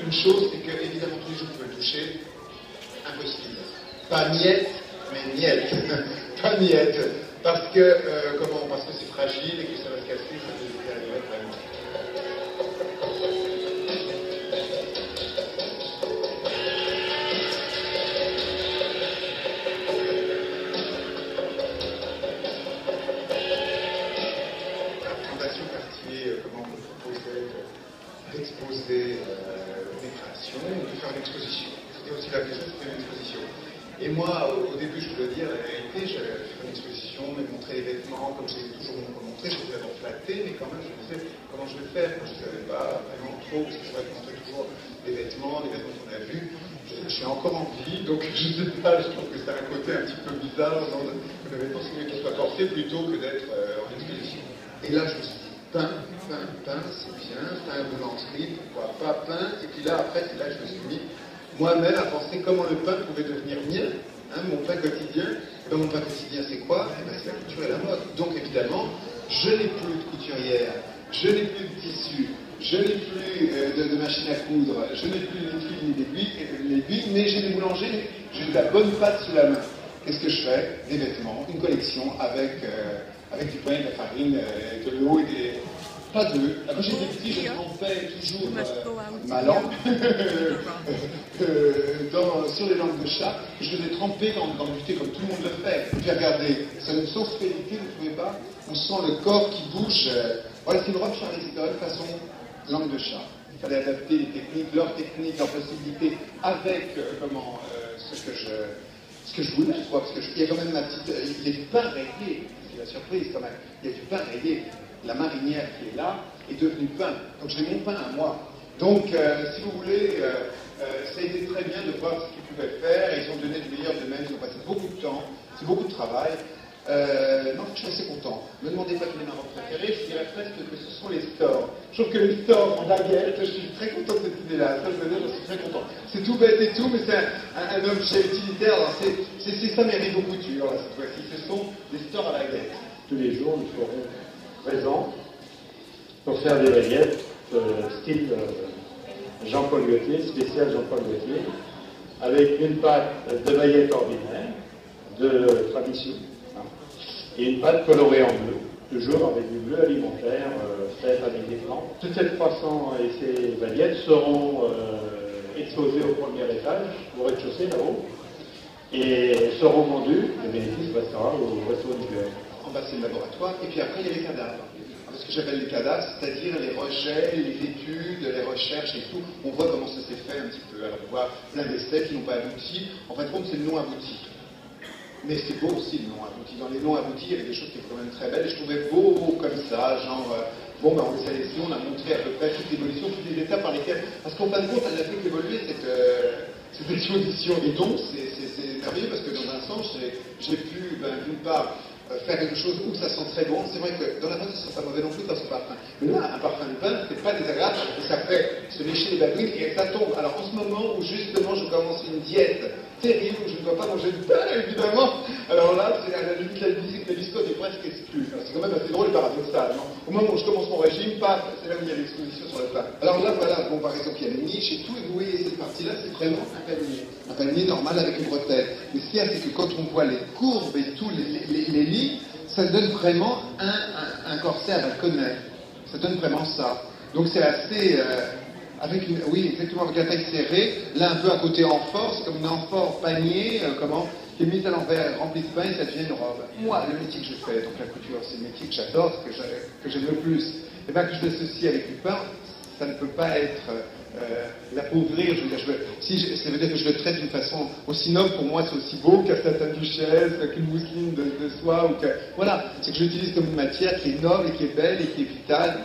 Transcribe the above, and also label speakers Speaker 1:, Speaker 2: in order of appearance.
Speaker 1: une chose, c'est que évidemment tous les jours vous pouvez le toucher, impossible. Pas miette, mais miette. Pas miette. Parce que c'est fragile et que ça va se casser, ça peut se détériorer vraiment. D'exposer des créations, de faire une exposition. C'était aussi la question, c'était une exposition. Et moi, au début, je dois dire la vérité, j'avais fait une exposition, mais montrer les vêtements, comme j'ai toujours montré, j'étais d'abord flatté, mais quand même, je me disais comment je vais le faire, je ne savais pas vraiment trop, parce que c'est vrai que montrer toujours des vêtements qu'on a vus. J'ai encore envie, donc je ne sais pas, je trouve que c'est un côté un petit peu bizarre, que le vêtement, c'est mieux qu'il soit porté plutôt que d'être en exposition. Et là, je me suis dit, pain, c'est bien, pain boulangerie, pourquoi pas pain, et puis là, après, c'est là que je me suis mis moi-même à penser comment le pain pouvait devenir mien, mon pain quotidien. Et mon pain quotidien, c'est quoi? C'est la couture et la mode. Donc, évidemment, je n'ai plus de couturière, je n'ai plus de tissu, je n'ai plus de machine à coudre, je n'ai plus ni fil ni d'aiguille, mais j'ai des boulangers, j'ai de la bonne pâte sous la main. Qu'est-ce que je fais? Des vêtements, une collection avec du pain, de la farine, de l'eau et des... Pas d'œufs. Quand j'étais petit, je trempais toujours ma langue sur les langues de chat. Je faisais tremper dans le thé comme tout le monde le fait. Et puis regardez, ça a une sensualité, vous ne trouvez pas? On sent le corps qui bouge. Voilà, c'est une robe Charlie Stone façon langue de chat. Il fallait adapter les techniques, leurs possibilités avec ce que je voulais, je crois, parce qu'il y a quand même les pains rayés. C'est la surprise quand même. Il y a du pain rayé. La marinière qui est là est devenue pain. Donc j'ai mon pain à moi. Donc, si vous voulez, ça a été très bien de voir ce qu'ils pouvaient faire. Ils ont donné du meilleur d'eux-mêmes. Ils ont passé beaucoup de temps. C'est beaucoup de travail. Non, je suis assez content. Ne me demandez pas quelle est ma robe préférée. Je dirais presque que ce sont les stores. Je trouve que les stores en baguette, je suis très content de cette idée-là. Ça, je veux dire, je suis très content. C'est tout bête et tout, mais c'est un objet utilitaire. C'est ça mes rideaux couture, là, cette fois-ci. Ce sont des stores à baguette.
Speaker 2: Tous les jours, nous serons présents pour faire des baguettes style Jean-Paul Gaultier, spécial Jean-Paul Gaultier, avec une pâte de baguette ordinaire, de tradition, et une pâte colorée en bleu, toujours avec du bleu alimentaire, fait avec des plants. Toutes ces 300 et ces baguettes seront exposées au premier étage, au rez-de-chaussée là-haut, et seront vendues, le bénéfice restera au resto du cœur.
Speaker 1: En bas, c'est le laboratoire, et puis après, il y a les cadavres. Ce que j'appelle les cadavres, c'est-à-dire les rejets, les études, les recherches et tout. On voit comment ça s'est fait un petit peu. Alors, on voit plein d'essais qui n'ont pas abouti. En fin de compte, c'est le non abouti. Mais c'est beau aussi, le non abouti. Dans les non aboutis, il y avait des choses qui étaient quand même très belles, et je trouvais beau comme ça, genre, on les a laissés, on a montré à peu près toute l'évolution, toutes les étapes par lesquelles... Parce qu'en fin de compte, elle a fait évoluer cette exposition. Et donc, c'est merveilleux, parce que dans un sens, j'ai pu, d'une part, faire quelque chose où ça sent très bon. C'est vrai que dans la mode, ça sent pas mauvais non plus dans ce parfum. Mais là, un parfum de pain, c'est pas désagréable, et ça fait se lécher les babines et ça tombe. Alors en ce moment où justement je commence une diète terrible, où je ne dois pas manger de pain, évidemment, alors là, c'est à la limite la biscotte est presque exclue. C'est quand même assez drôle et paradoxal, non? Au moment où je commence mon régime, paf, c'est là où il y a l'exposition sur le pain. Alors là, voilà, par exemple, il y a une niche et tout, et vous voyez, cette partie-là, c'est vraiment un palmier. Un palmier normal avec une bretelle. Mais ce qu'il y a, c'est que quand on voit les courbes et tous les lits, ça donne vraiment un corset à balconnet. Ça donne vraiment ça. Donc c'est assez... oui, exactement, avec la taille serrée, là un peu à côté amphore, c'est comme une amphore panier, qui est mise à l'envers, remplie de pain et ça devient une robe. Moi, le métier que je fais, donc la couture, c'est le métier que j'adore, que j'aime le plus, et bien que je l'associe avec du pain, ça ne peut pas être l'appauvrir. Je veux dire, ça veut dire que je le traite d'une façon aussi noble. Pour moi, c'est aussi beau qu'un satin duchesse, qu'une mousseline de soie. Voilà, c'est que je l'utilise comme une matière qui est noble et qui est belle et qui est vitale.